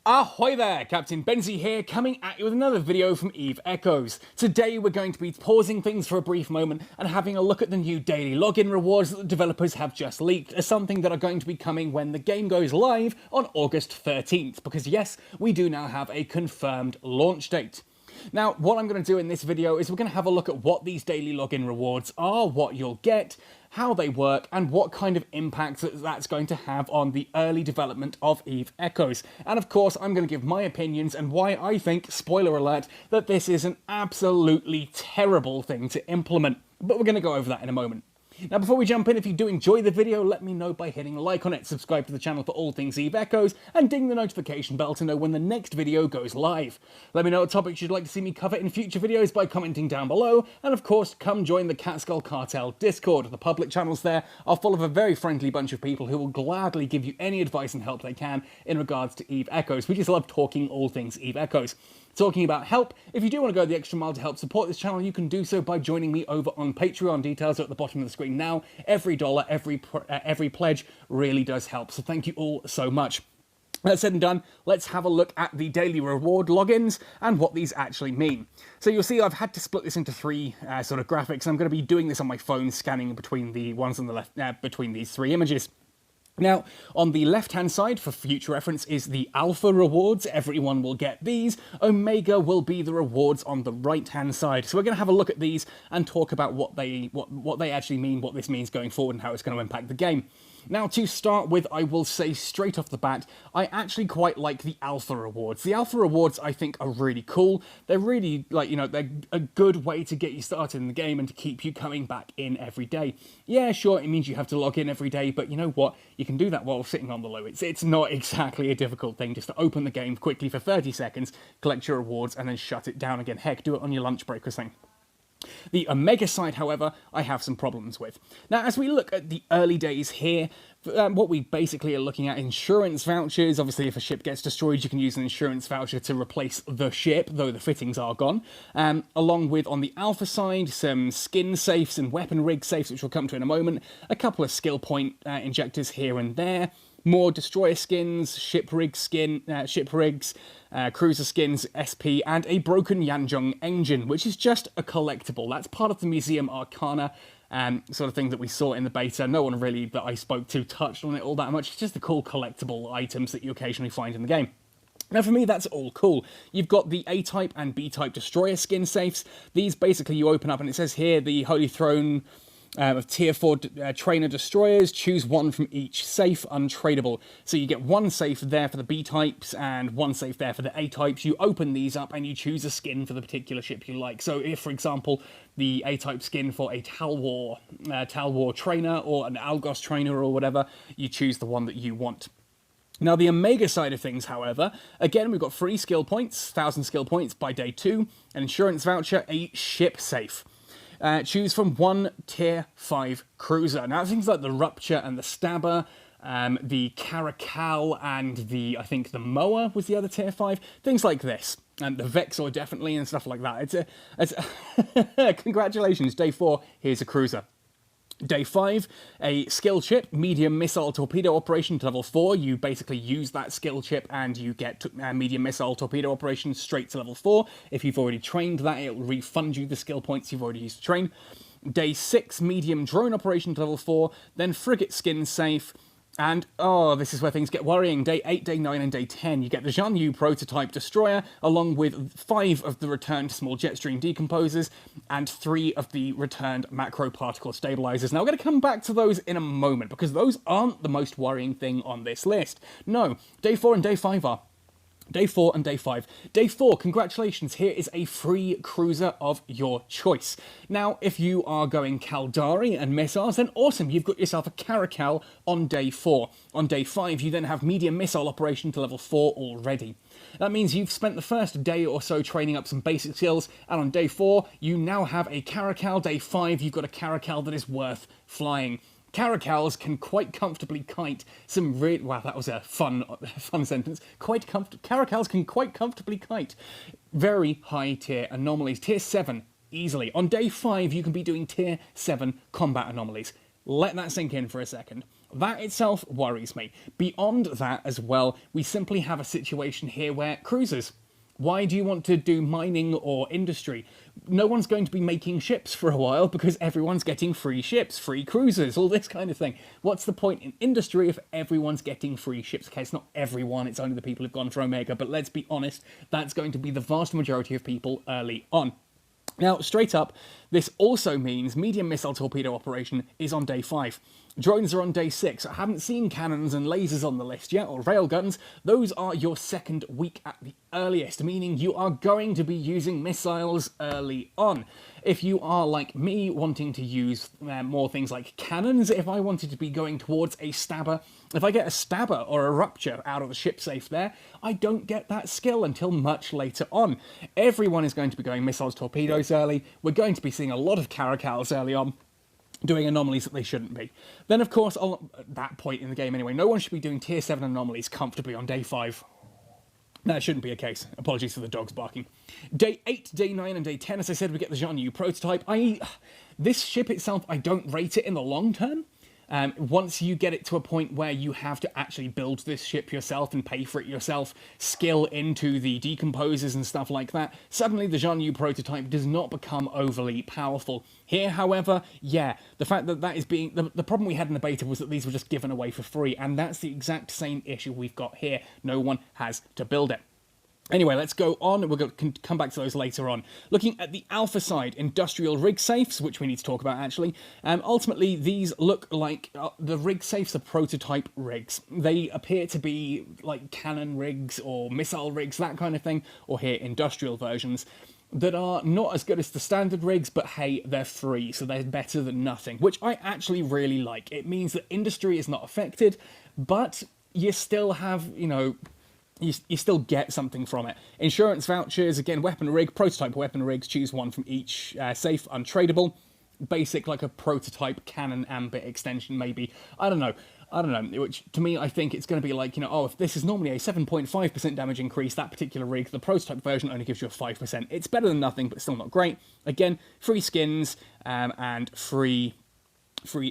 Ahoy there, Captain Benzie here, coming at you with another video from Eve Echoes. Today we're going to be pausing things for a brief moment and having a look at the new daily login rewards that the developers have just leaked as something that are going to be coming when the game goes live on August 13th, because yes, we do now have a confirmed launch date. Now, what I'm going to do in this video is we're going to have a look at what these daily login rewards are, what you'll get, how they work, and what kind of impact that's going to have on the early development of Eve Echoes. And of course, I'm going to give my opinions and why I think, spoiler alert, that this is an absolutely terrible thing to implement. But we're going to go over that in a moment. Now, before we jump in, if you do enjoy the video, let me know by hitting like on it, subscribe to the channel for all things Eve Echoes, and ding the notification bell to know when the next video goes live. Let me know what topics you'd like to see me cover in future videos by commenting down below, and of course, come join the Catskull Cartel Discord. The public channels there are full of a very friendly bunch of people who will gladly give you any advice and help they can in regards to Eve Echoes. We just love talking all things Eve Echoes. Talking about help, if you do want to go the extra mile to help support this channel, you can do so by joining me over on Patreon. Details are at the bottom of the screen now. Every dollar, every pledge really does help, so thank you all so much. That said and done, let's have a look at the daily reward logins and what these actually mean. So you'll see I've had to split this into three sort of graphics. I'm going to be doing this on my phone, scanning between the ones on the left, between these three images. Now, on the left-hand side, for future reference, is the Alpha rewards. Everyone will get these. Omega will be the rewards on the right-hand side. So we're going to have a look at these and talk about what they actually mean, what this means going forward, and how it's going to impact the game. Now, to start with, I will say straight off the bat, I actually quite like the Alpha rewards. The Alpha rewards, I think, are really cool. They're really, they're a good way to get you started in the game and to keep you coming back in every day. Yeah, sure, it means you have to log in every day, but you know what? You can do that while sitting on the loo. It's not exactly a difficult thing just to open the game quickly for 30 seconds, collect your rewards, and then shut it down again. Heck, do it on your lunch break or something. The Omega side, however, I have some problems with. Now, as we look at the early days here, what we basically are looking at insurance vouchers. Obviously, if a ship gets destroyed, you can use an insurance voucher to replace the ship, though the fittings are gone. Along with, on the Alpha side, some skin safes and weapon rig safes, which we'll come to in a moment. A couple of skill point injectors here and there. More destroyer skins, ship rigs, cruiser skins, SP, and a broken Yanjong engine, which is just a collectible. That's part of the Museum Arcana sort of thing that we saw in the beta. No one really that I spoke to touched on it all that much. It's just the cool collectible items that you occasionally find in the game. Now, for me, that's all cool. You've got the A-Type and B-Type destroyer skin safes. These basically you open up and it says here, the Holy Throne of Tier 4 trainer destroyers, choose one from each safe, untradeable. So you get one safe there for the B-types and one safe there for the A-types. You open these up and you choose a skin for the particular ship you like. So if, for example, the A-type skin for a Tal War trainer or an Algos trainer or whatever, you choose the one that you want. Now, the Omega side of things, however, again, we've got free skill points, 1,000 skill points by day 2, an insurance voucher, a ship safe. Choose from one Tier 5 cruiser. Now, things like the Rupture and the Stabber, the Caracal and I think the Moa was the other Tier 5. Things like this. And the Vexor definitely and stuff like that. Congratulations, day 4, here's a cruiser. Day 5, a skill chip, medium missile torpedo operation to level 4. You basically use that skill chip and you get medium missile torpedo operation straight to level 4. If you've already trained that, it'll refund you the skill points you've already used to train. Day 6, medium drone operation to level 4. Then frigate skin safe. And, oh, this is where things get worrying. Day 8, Day 9, and Day 10, you get the Zhan Yu prototype destroyer, along with 5 of the returned small jet stream decomposers, and 3 of the returned macro particle stabilizers. Now, we're going to come back to those in a moment, because those aren't the most worrying thing on this list. No, Day 4 and Day 5 are. Day 4 and Day 5. Day 4, congratulations, here is a free cruiser of your choice. Now, if you are going Caldari and missiles, then awesome, you've got yourself a Caracal on Day 4. On Day 5, you then have medium missile operation to level 4 already. That means you've spent the first day or so training up some basic skills, and on Day 4, you now have a Caracal. Day 5, you've got a Caracal that is worth flying. Caracals can quite comfortably kite some wow, that was a fun sentence. Caracals can quite comfortably kite very high tier anomalies. Tier 7, easily. On day 5, you can be doing tier 7 combat anomalies. Let that sink in for a second. That itself worries me. Beyond that as well, we simply have a situation here where cruisers. Why do you want to do mining or industry? No one's going to be making ships for a while because everyone's getting free ships, free cruisers, all this kind of thing. What's the point in industry if everyone's getting free ships? Okay, it's not everyone, it's only the people who've gone for Omega, but let's be honest, that's going to be the vast majority of people early on. Now, straight up, this also means medium missile torpedo operation is on day 5. Drones are on day 6. I haven't seen cannons and lasers on the list yet, or railguns. Those are your second week at the earliest, meaning you are going to be using missiles early on. If you are like me, wanting to use more things like cannons, if I wanted to be going towards a stabber, if I get a stabber or a rupture out of the ship safe there, I don't get that skill until much later on. Everyone is going to be going missiles, torpedoes early. We're going to be seeing a lot of caracals early on, doing anomalies that they shouldn't be. Then, of course, at that point in the game anyway, no one should be doing tier 7 anomalies comfortably on day 5. That shouldn't be a case. Apologies for the dogs barking. Day 8, day 9, and day 10, as I said, we get the Zhang Yu prototype. This ship itself, I don't rate it in the long term. Once you get it to a point where you have to actually build this ship yourself and pay for it yourself, skill into the decomposers and stuff like that, suddenly the Zhang Yu prototype does not become overly powerful. Here, however, yeah, the fact that that is being... The problem we had in the beta was that these were just given away for free, and that's the exact same issue we've got here. No one has to build it. Anyway, let's go on. We're going to come back to those later on. Looking at the alpha side, industrial rig safes, which we need to talk about actually. Ultimately, these look like the rig safes are prototype rigs. They appear to be like cannon rigs or missile rigs, that kind of thing, or here industrial versions that are not as good as the standard rigs, but hey, they're free, so they're better than nothing, which I actually really like. It means that industry is not affected, but you still have, you know, you still get something from it. Insurance vouchers, again, weapon rig, prototype weapon rigs, choose one from each, safe, untradeable. Basic, like a prototype cannon ambit extension, maybe. I don't know, which to me, I think it's going to be like, you know, oh, if this is normally a 7.5% damage increase, that particular rig, the prototype version only gives you a 5%. It's better than nothing, but still not great. Again, free skins, and free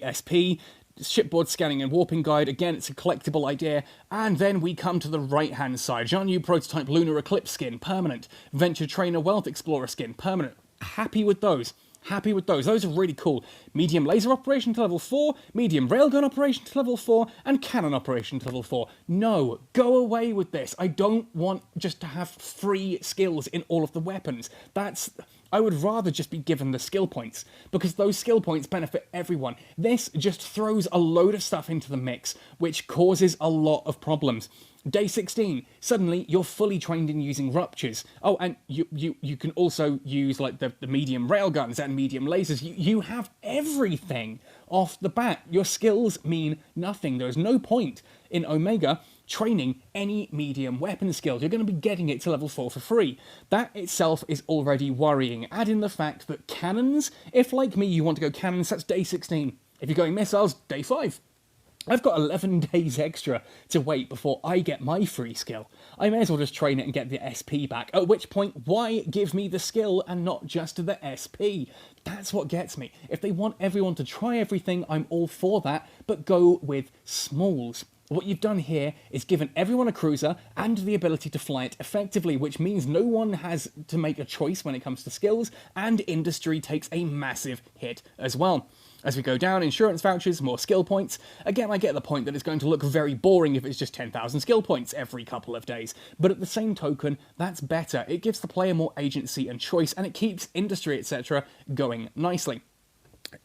SP. Shipboard scanning and warping guide, again, it's a collectible idea. And then we come to the right-hand side. Zhang Yu prototype Lunar Eclipse skin, permanent. Venture Trainer Wealth Explorer skin, permanent. Happy with those. Happy with those. Those are really cool. Medium laser operation to level 4, medium railgun operation to level 4, and cannon operation to level 4. No, go away with this. I don't want just to have free skills in all of the weapons. I would rather just be given the skill points, because those skill points benefit everyone. This just throws a load of stuff into the mix, which causes a lot of problems. Day 16, suddenly you're fully trained in using ruptures. Oh, and you can also use like the medium railguns and medium lasers. You have everything off the bat. Your skills mean nothing. There's no point in Omega training any medium weapon skills. You're going to be getting it to level 4 for free. That itself is already worrying. Add in the fact that cannons, if like me you want to go cannons, that's day 16. If you're going missiles, day 5. I've got 11 days extra to wait before I get my free skill. I may as well just train it and get the SP back, at which point, why give me the skill and not just the SP? That's what gets me. If they want everyone to try everything, I'm all for that, but go with smalls. What you've done here is given everyone a cruiser and the ability to fly it effectively, which means no one has to make a choice when it comes to skills, and industry takes a massive hit as well. As we go down, insurance vouchers, more skill points. Again, I get the point that it's going to look very boring if it's just 10,000 skill points every couple of days, but at the same token, that's better. It gives the player more agency and choice, and it keeps industry, etc. going nicely.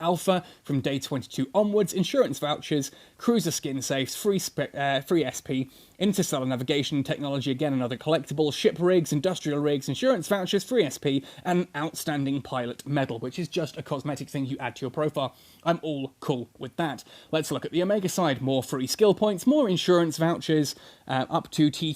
Alpha from day 22 onwards, insurance vouchers, cruiser skin safes, free SP, interstellar navigation technology, again another collectible, ship rigs, industrial rigs, insurance vouchers, free SP, and outstanding pilot medal, which is just a cosmetic thing you add to your profile. I'm all cool with that. Let's look at the Omega side. More free skill points, more insurance vouchers, up to tier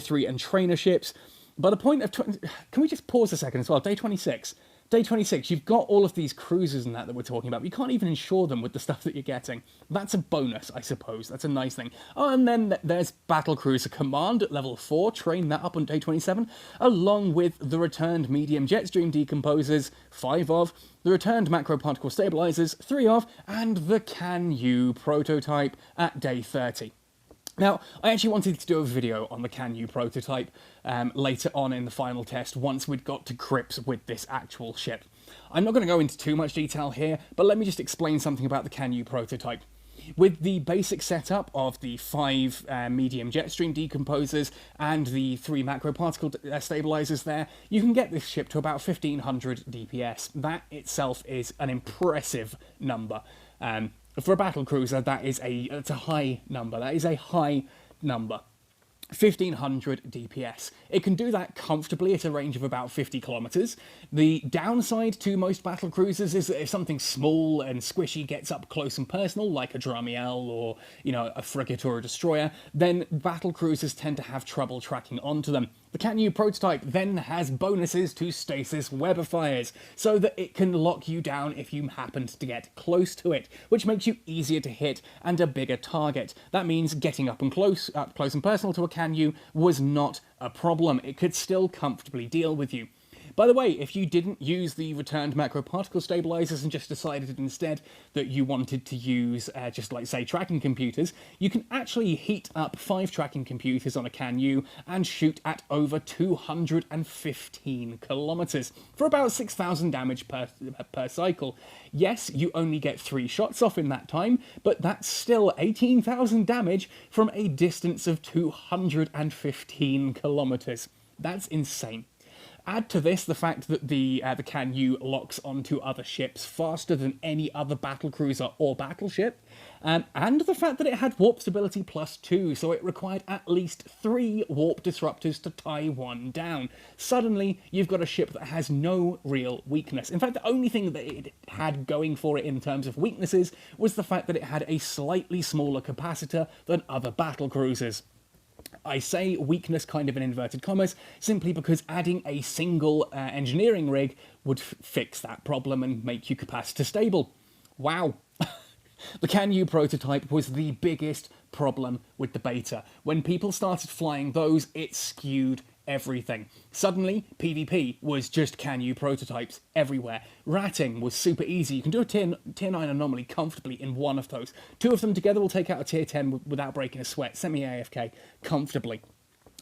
3 and trainer ships. By the point of... Can we just pause a second as well? Day 26. Day 26, you've got all of these cruisers and that we're talking about, but you can't even insure them with the stuff that you're getting. That's a bonus, I suppose. That's a nice thing. Oh, and then there's Battlecruiser Command at level 4. Train that up on day 27, along with the returned medium Jetstream decomposers, 5 of, the returned macro particle stabilizers, 3 of, and the Can-U prototype at day 30. Now, I actually wanted to do a video on the Can-U prototype later on in the final test, once we'd got to grips with this actual ship. I'm not going to go into too much detail here, but let me just explain something about the Can-U prototype. With the basic setup of the 5 medium Jetstream decomposers and the 3 macro particle stabilizers there, you can get this ship to about 1500 DPS. That itself is an impressive number. For a battlecruiser, that's a high number. That is a high number. 1500 DPS. It can do that comfortably at a range of about 50 kilometers. The downside to most battlecruisers is that if something small and squishy gets up close and personal, like a Dramiel or, a frigate or a destroyer, then battlecruisers tend to have trouble tracking onto them. The Can-U prototype then has bonuses to stasis webifiers, so that it can lock you down if you happened to get close to it, which makes you easier to hit and a bigger target. That means getting up close and personal to a Can-U was not a problem. It could still comfortably deal with you. By the way, if you didn't use the returned macro particle stabilizers and just decided instead that you wanted to use just like, say, tracking computers, you can actually heat up 5 tracking computers on a Can-U and shoot at over 215 kilometers for about 6,000 damage per cycle. Yes, you only get 3 shots off in that time, but that's still 18,000 damage from a distance of 215 kilometers. That's insane. Add to this the fact that the Can-U locks onto other ships faster than any other battlecruiser or battleship, and the fact that it had warp stability +2, so it required at least 3 warp disruptors to tie one down. Suddenly, you've got a ship that has no real weakness. In fact, the only thing that it had going for it in terms of weaknesses was the fact that it had a slightly smaller capacitor than other battlecruisers. I say weakness kind of in inverted commas, simply because adding a single engineering rig would fix that problem and make you capacitor stable. Wow. The Can-U prototype was the biggest problem with the beta. When people started flying those, it skewed everything. Suddenly, PvP was just Can-U prototypes everywhere. Ratting was super easy. You can do a tier 9 anomaly comfortably in one of those. 2 of them together will take out a tier 10 without breaking a sweat, semi-AFK, comfortably.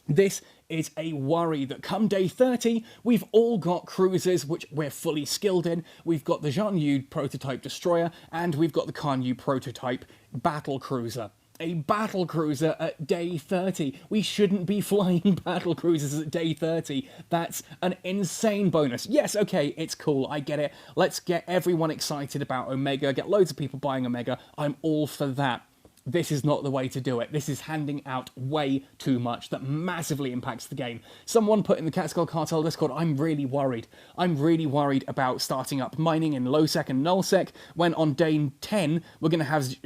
This is a worry that come day 30, we've all got cruisers which we're fully skilled in. We've got the Can-U prototype destroyer, and we've got the Can-U prototype battlecruiser. A battlecruiser at day 30. We shouldn't be flying battlecruisers at day 30. That's an insane bonus. Yes, okay, it's cool, I get it. Let's get everyone excited about Omega, get loads of people buying Omega. I'm all for that. This is not the way to do it. This is handing out way too much that massively impacts the game. Someone put in the Catskull Cartel Discord, I'm really worried. I'm really worried about starting up mining in low-sec and null-sec when on day 10 we're going to have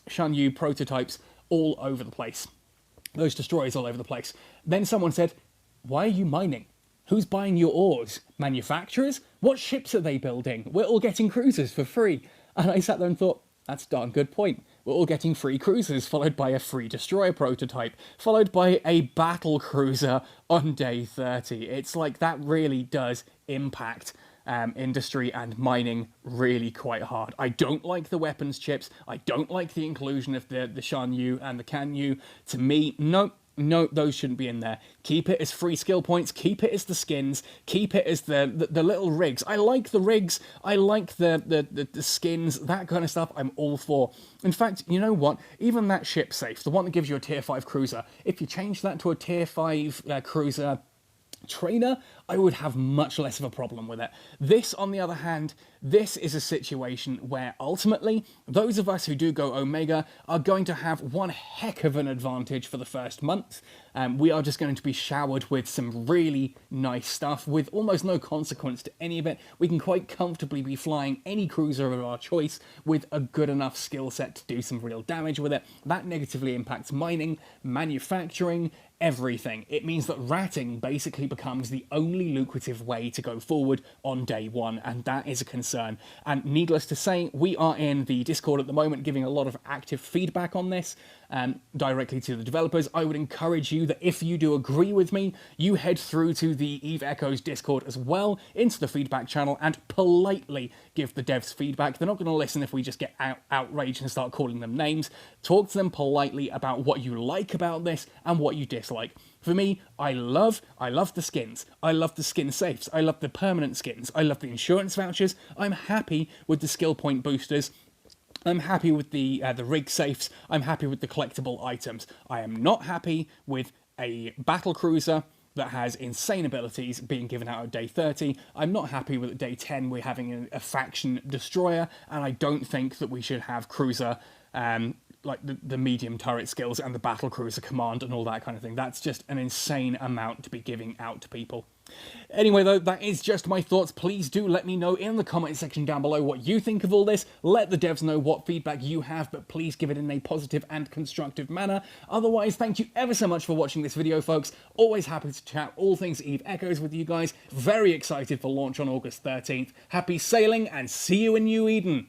Can-U prototypes all over the place. Those destroyers all over the place. Then someone said, why are you mining? Who's buying your ores? Manufacturers? What ships are they building? We're all getting cruisers for free. And I sat there and thought, that's a darn good point. We're all getting free cruisers, followed by a free destroyer prototype, followed by a battle cruiser on day 30. It's like that really does impact industry and mining really quite hard. I don't like the weapons chips. I don't like the inclusion of the Can-U and the Can-U. To me, no, those shouldn't be in there. Keep it as free skill points, keep it as the skins, keep it as the little rigs. I like the rigs, I like the skins, that kind of stuff I'm all for. In fact, you know what? Even that ship safe, the one that gives you a tier 5 cruiser, if you change that to a tier 5 cruiser trainer, I would have much less of a problem with it. This, on the other hand, this is a situation where ultimately those of us who do go Omega are going to have one heck of an advantage for the first month. We are just going to be showered with some really nice stuff with almost no consequence to any of it. We can quite comfortably be flying any cruiser of our choice with a good enough skill set to do some real damage with it. That negatively impacts mining, manufacturing, everything. It means that ratting basically becomes the only insanely lucrative way to go forward on day one, and that is a concern. And needless to say, we are in the Discord at the moment giving a lot of active feedback on this directly to the developers. I would encourage you that if you do agree with me, you head through to the Eve Echoes Discord as well, into the feedback channel, and politely give the devs feedback. They're not going to listen if we just get outraged and start calling them names. Talk to them politely about what you like about this and what you dislike. For me, I love the skins. I love the skin safes. I love the permanent skins. I love the insurance vouchers. I'm happy with the skill point boosters. I'm happy with the rig safes. I'm happy with the collectible items. I am not happy with a battle cruiser that has insane abilities being given out at day 30. I'm not happy with day 10 we're having a faction destroyer, and I don't think that we should have cruiser like the medium turret skills and the battle cruiser command and all that kind of thing. That's just an insane amount to be giving out to people. Anyway, though, that is just my thoughts. Please do let me know in the comment section down below what you think of all this. Let the devs know what feedback you have, but please give it in a positive and constructive manner. Otherwise, thank you ever so much for watching this video, folks. Always happy to chat all things Eve Echoes with you guys. Very excited for launch on August 13th. Happy sailing, and see you in New Eden.